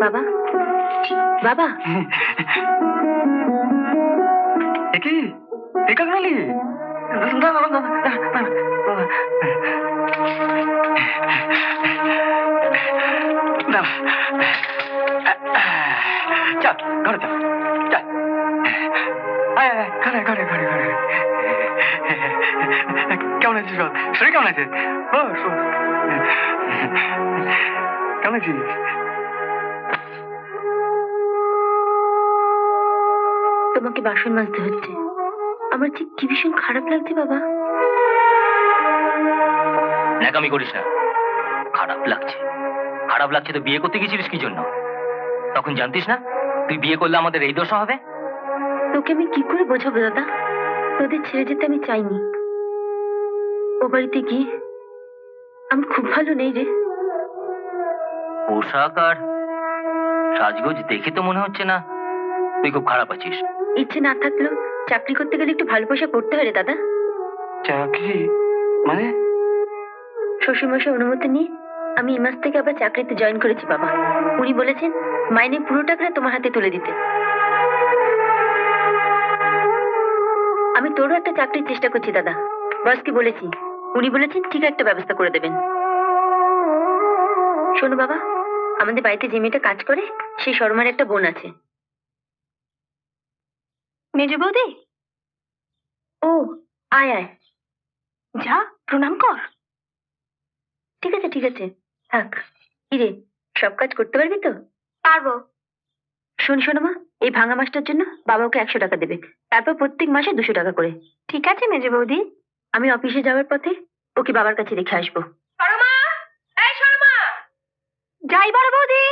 বাবা, বাবা, কি কাকনালি? চল ঘরে চল, চল ঘরে ঘরে ঘরে ঘরে। কেমন আছিস বল? শরীর কেমন আছে? কেমন আছিস? তোমাকে বাসন মাজতে হচ্ছে, আমার ঠিক কি ভীষণ খারাপ লাগছে বাবা। ন্যাকামি করিস না। খারাপ লাগছে? খারাপ লাগছে তো বিয়ে করতে গেছিলিস কি জন্য? তখন জানতিস না তুই বিয়ে করলে আমাদের এই দশা হবে? তোকে আমি কি করে বোঝাবো দাদা, তোদের ছেড়ে যেতে আমি চাইনি। ও বাড়িতে গিয়ে আমি খুব ভালো নেই রে। পোশাক আর সাজগোজ দেখে তো মনে হচ্ছে না তুই খুব খারাপ আছিস। ইচ্ছে না থাকলেও চাকরি করতে গেলে একটু ভালো পোশাক করতে হয় রে দাদা। চাকরি মানে? শ্বশুরমশাই অনুমতি নিয়ে আমি এই মাস থেকে আবার চাকরিতে জয়েন করেছি বাবা। উনি বলেছেন মাইনে পুরো টাকাটা তোমার হাতে তুলে দিতে। আমি তোরও একটা চাকরির চেষ্টা করছি দাদা, বসকে বলেছি, উনি বলেছেন ঠিক একটা ব্যবস্থা করে দেবেন। শোনো বাবা, আমাদের বাড়িতে যে মেয়েটা কাজ করে সেই শর্মার একটা বোন আছে। মেজ বৌদি? ও আয় আয়, যা প্রণাম কর। ঠিক আছে ঠিক আছে, থাক। কিরে, সব কাজ করতে পারবি তো? পারবো। শোন শোনো মা, এই ভাঙা মাছটার জন্য বাবাকে 100 টাকা দেবে, তারপর প্রত্যেক মাসে 200 টাকা করে। ঠিক আছে মেজে বৌদি। আমি অফিসে যাওয়ার পথে ওকে বাবার কাছে রেখে আসবো। শর্মা, এই শর্মা, যাই বড় বৌদি।